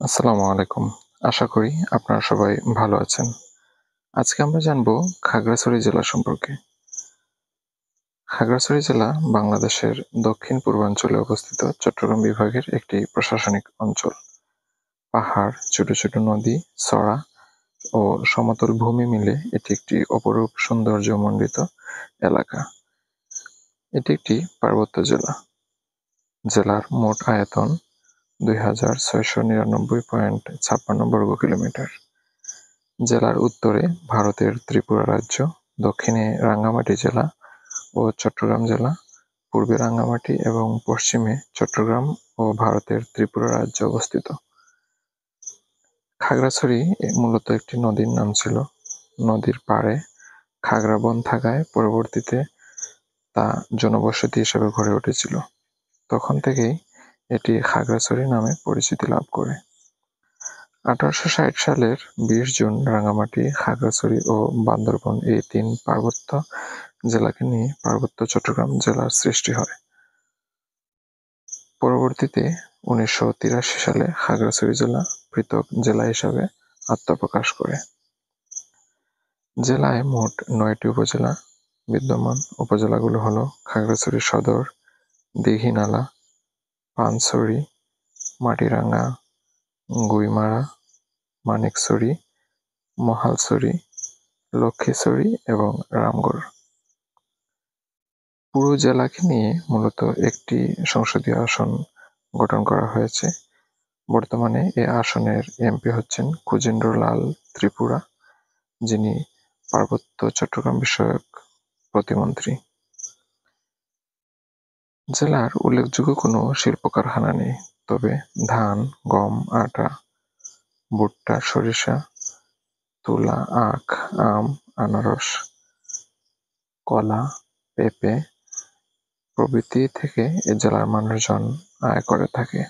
আসসালামু আলাইকুম। আশা করি আপনারা সবাই ভালো আছেন। আজকে আমরা জানব খাগড়াছড়ি জেলা সম্পর্কে। খাগড়াছড়ি জেলা বাংলাদেশের দক্ষিণ-পূর্বাঞ্চলে অবস্থিত চট্টগ্রাম বিভাগের একটি প্রশাসনিক অঞ্চল। পাহাড়, ছোট ছোট নদী, চড়া ও সমতল ভূমি মিলে এটি একটি অপরূপ সৌন্দর্যমণ্ডিত এলাকা। এটি একটি পার্বত্য জেলা। জেলার মোট আয়তন ২৬৯৯.৫৬ বর্গ কিলোমিটার। জেলার উত্তরে ভারতের ত্রিপুরা রাজ্য, দক্ষিণে রাঙ্গামাটি জেলা ও চট্টগ্রাম জেলা, পূর্বে রাঙ্গামাটি এবং পশ্চিমে চট্টগ্রাম ও ভারতের ত্রিপুরা রাজ্য অবস্থিত। খাগড়াছড়ি মূলত একটি নদীর নাম ছিল। নদীর পাড়ে খাগড়া বন থাকায় পরবর্তীতে তা জনবসতি হিসেবে গড়ে উঠেছিল। তখন থেকেই এটি খাগড়াছড়ি নামে পরিচিতি লাভ করে। ১৮৬০ সালের ২০ জুন রাঙ্গামাটি, খাগড়াছড়ি ও বান্দরবন এই তিন পার্বত্য জেলাকে নিয়ে পার্বত্য চট্টগ্রাম জেলার সৃষ্টি হয়। পরবর্তীতে ১৯৮৩ সালে খাগড়াছড়ি জেলা পৃথক জেলা হিসাবে আত্মপ্রকাশ করে। জেলায় মোট ৯টি উপজেলা বিদ্যমান। উপজেলাগুলো হলো খাগড়াছড়ি সদর, দীঘিনালা, পানছড়ি, মাটিরাঙ্গা, গুইমারা, মানিকছড়ি, মহালছড়ি, লক্ষ্মীছড়ি এবং রামগড়। পুরো জেলাকে নিয়ে মূলত একটি সংসদীয় আসন গঠন করা হয়েছে। বর্তমানে এ আসনের এমপি হচ্ছেন খুজেন্দ্র লাল ত্রিপুরা, যিনি পার্বত্য চট্টগ্রাম বিষয়ক প্রতিমন্ত্রী। জেলার উল্লেখযোগ্য কোনো শিল্প কারখানা নেই, তবে ধান, গম, আটা, ভুট্টা, সরিষা, তুলা, আখ, আম, আনারস, কলা, পেঁপে প্রভৃতি থেকে এ জেলার মানুষজন আয় করে থাকে।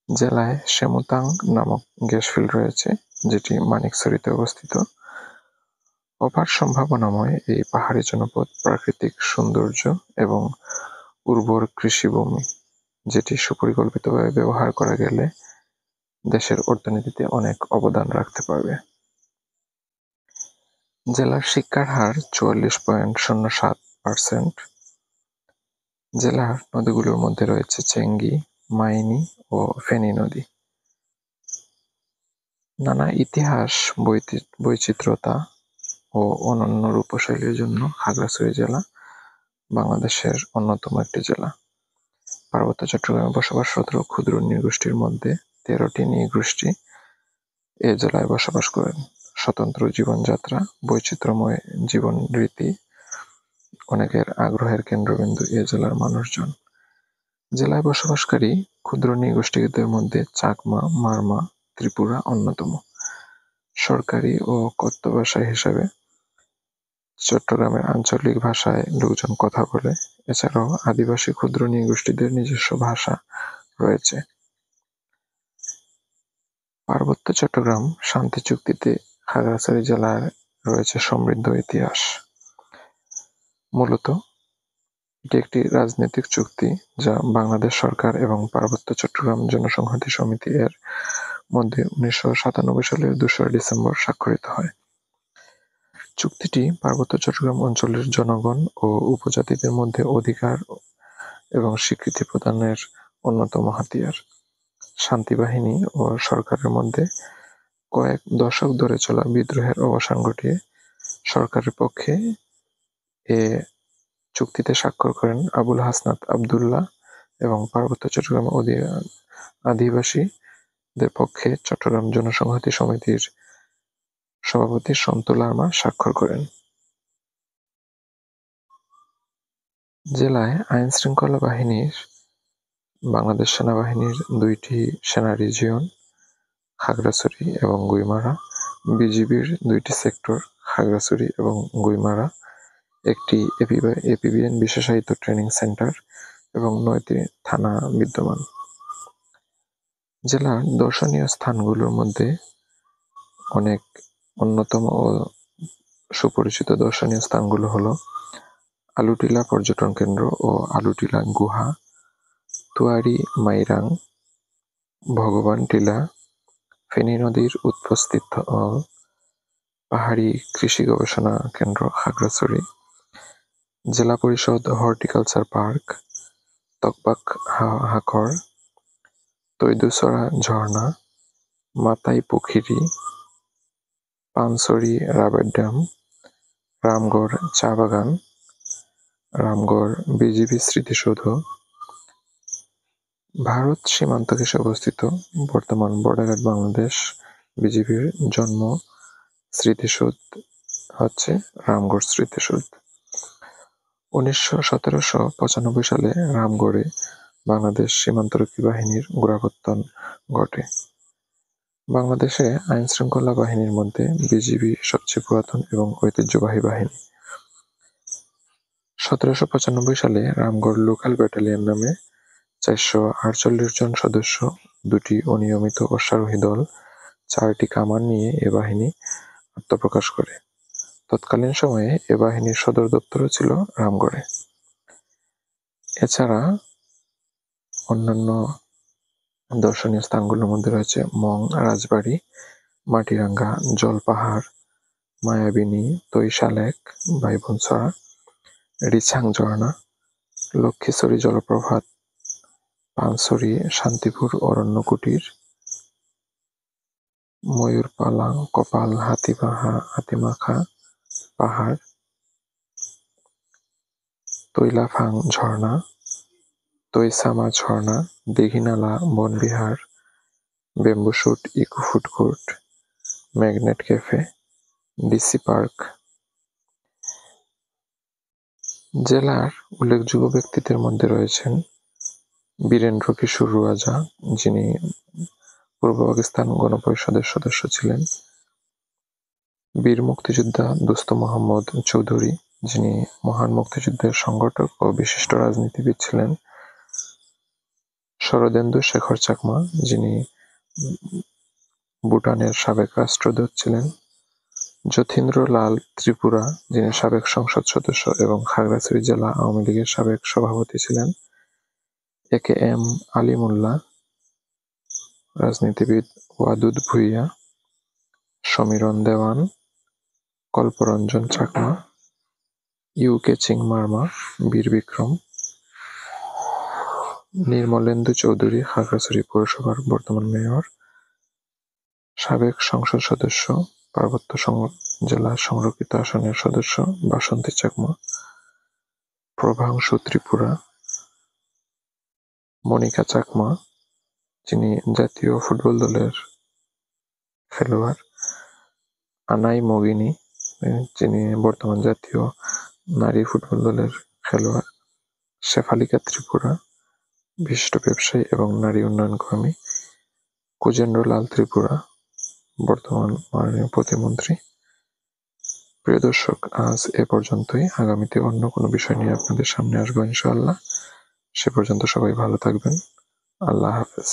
জেলায় সেমুতাং নামক গ্যাস ফিল্ড রয়েছে, যেটি মানিকছড়িতে অবস্থিত। অপার সম্ভাবনাময় এই পাহাড়ি জনপদ প্রাকৃতিক সৌন্দর্য এবং উর্বর কৃষিভূমি, যেটি সুপরিকল্পিতভাবে ব্যবহার করা গেলে দেশের অর্থনীতিতে অনেক অবদান রাখতে পারবে। জেলার শিক্ষার হার ৪৪.০৭%। জেলার নদীগুলোর মধ্যে রয়েছে চেঙ্গি, মাইনী ও ফেনী নদী। নানা ইতিহাস, বৈচিত্র্যতা ও অনন্য রূপশৈলীর জন্য খাগড়াছড়ি জেলা বাংলাদেশের অন্যতম একটি জেলা। পার্বত্য চট্টগ্রামে বসবাসরত ক্ষুদ্র নৃগোষ্ঠীর মধ্যে ১৩টি নৃগোষ্ঠী এ জেলায় বসবাস করেন। স্বতন্ত্র জীবনযাত্রা, বৈচিত্র্যময় জীবনরীতি অনেকের আগ্রহের কেন্দ্রবিন্দু এ জেলার মানুষজন। জেলায় বসবাসকারী ক্ষুদ্র নৃগোষ্ঠীদের মধ্যে চাকমা, মারমা, ত্রিপুরা অন্যতম। সরকারি ও কথ্য ভাষা হিসেবে চট্টগ্রামের আঞ্চলিক ভাষায় লোকজন কথা বলে। এছাড়াও আদিবাসী ক্ষুদ্র নৃগোষ্ঠীদের নিজস্ব ভাষা রয়েছে। পার্বত্য চট্টগ্রাম শান্তি চুক্তিতে খাগড়াছড়ি জেলার রয়েছে সমৃদ্ধ ইতিহাস। মূলত এটি একটি রাজনৈতিক চুক্তি যা বাংলাদেশ সরকার এবং পার্বত্য চট্টগ্রাম জনসংহতি সমিতি এর মধ্যে ১৯৯৭ সালের ২রা ডিসেম্বর স্বাক্ষরিত হয়। চুক্তিটি পার্বত্য চট্টগ্রাম অঞ্চলের জনগণ ও উপজাতিদের মধ্যে অধিকার এবং স্বীকৃতি প্রদানের অন্যতম হাতিয়ার। শান্তি বাহিনী ও সরকারের মধ্যে কয়েক দশক ধরে চলা বিদ্রোহের অবসান ঘটিয়ে সরকারের পক্ষে এ চুক্তিতে স্বাক্ষর করেন আবুল হাসনাত আবদুল্লাহ এবং পার্বত্য চট্টগ্রাম আদিবাসীদের পক্ষে চট্টগ্রাম জনসংহতি সমিতির সভাপতি সন্তু লারমা স্বাক্ষর করেন। জেলায় আইনশৃঙ্খলা বাহিনীর বাংলাদেশ সেনাবাহিনীর ২টি সেনা রিজিয়ন খাগড়াছড়ি এবং গুইমারা, বিজিবির ২টি সেক্টর খাগড়াছড়ি এবং গুইমারা, একটি এপিবিএন বিশেষায়িত ট্রেনিং সেন্টার এবং ৯টি থানা বিদ্যমান। জেলার দর্শনীয় স্থানগুলোর মধ্যে অনেক অন্যতম ও সুপরিচিত দর্শনীয় স্থানগুলো হলো আলুটিলা পর্যটন কেন্দ্র ও আলুটিলা গুহা, তুয়ারি মাইরাং, ভগবান টিলা, ফেনী নদীর উৎপস্থিত পাহাড়ি কৃষি গবেষণা কেন্দ্র খাগড়াছড়ি, জেলা পরিষদ হর্টিকালচার পার্ক, তকবাক হাকর, তৈদুছড়া ঝর্ণা, মাতাই পুখিরি, পানছড়ি রাবার ড্যাম, রামগড় চা বাগান, রামগড় বিজিবি স্মৃতিসৌধ। ভারত সীমান্ত ঘেঁষে অবস্থিত বর্তমান বর্ডার বাংলাদেশ বিজিবির জন্ম স্মৃতিসৌধ হচ্ছে রামগড় স্মৃতিসৌধ। ১৯৯৫ সালে রামগড়ে বাংলাদেশ সীমান্তরক্ষী বাহিনীর গোড়াপত্তন ঘটে। বাংলাদেশে আইনশৃঙ্খলা বাহিনীর মধ্যে বিজিবি সবচেয়ে পুরাতন এবং ঐতিহ্যবাহী বাহিনী। ১৭৯৫ সালে রামগড় লোকাল ব্যাটালিয়ন নামে ৪৪৮ জন সদস্য, ২টি অনিয়মিত অশ্বারোহী দল, ৪টি কামান নিয়ে এ বাহিনী আত্মপ্রকাশ করে। তৎকালীন সময়ে এ বাহিনীর সদর দপ্তরও ছিল রামগড়ে। এছাড়া অন্যান্য দর্শনীয় স্থানগুলোর মধ্যে রয়েছে মং রাজবাড়ি, মাটিরাঙ্গা জলপাহাড়, মায়াবিনী তৈশালেক বাইবনছড়া, রিছাং ঝর্ণা, লক্ষ্মীছড়ি জলপ্রপাত, পানছড়ি শান্তিপুর অরণ্য কুটির, ময়ূরপালাং কপাল হাতিমাখা পাহাড়, তৈলাফাং ঝর্ণা, তৈসামা ঝর্ণা, Dighinala Banbihar, bamboo shoot eco food court, magnet cafe, DC park. জেলার উল্লেখযোগ্য ব্যক্তিদের মধ্যে রয়েছেন বীরেন্দ্র কিশোর রুয়াজা, যিনি পূর্ব পাকিস্তান গণপরিষদের সদস্য ছিলেন, বীর মুক্তিযোদ্ধা দোস্ত মোহাম্মদ চৌধুরী, যিনি মহান মুক্তিযুদ্ধের সংগঠক ও বিশিষ্ট রাজনীতিবিদ ছিলেন, শরদেন্দু শেখর চাকমা, যিনি ভুটানের সাবেক রাষ্ট্রদূত ছিলেন, যতীন্দ্র লাল ত্রিপুরা, যিনি সাবেক সংসদ সদস্য এবং খাগড়াছড়ি জেলা আওয়ামী লীগের সাবেক সভাপতি ছিলেন, এ.কে.এম. আলী মোল্লা, রাজনীতিবিদ ওয়াদুদ ভূঁইয়া, সমীরণ দেওয়ান, কল্পরঞ্জন চাকমা, ইউ.কে. চিংমারমা, বীর বিক্রম, নির্মলেন্দু চৌধুরী, খাগড়াছড়ি পৌরসভার বর্তমান মেয়র, সাবেক সংসদ সদস্য, পার্বত্য জেলা সংরক্ষিত আসনের সদস্য বাসন্তী চাকমা, প্রভাংশু ত্রিপুরা, মনিকা চাকমা, যিনি জাতীয় ফুটবল দলের খেলোয়াড়, আনাই মগিনী, যিনি বর্তমান জাতীয় নারী ফুটবল দলের খেলোয়াড়, শেফালিকা ত্রিপুরা, বিশিষ্ট ব্যবসায়ী এবং নারী উন্নয়ন কর্মী, কুজেন্দ্র লাল ত্রিপুরা, বর্তমান মাননীয় প্রতিমন্ত্রী। প্রিয় দর্শক, আজ এ পর্যন্তই। আগামীতে অন্য কোনো বিষয় নিয়ে আপনাদের সামনে আসবো ইনশাআল্লাহ। সে পর্যন্ত সবাই ভালো থাকবেন। আল্লাহ হাফেজ।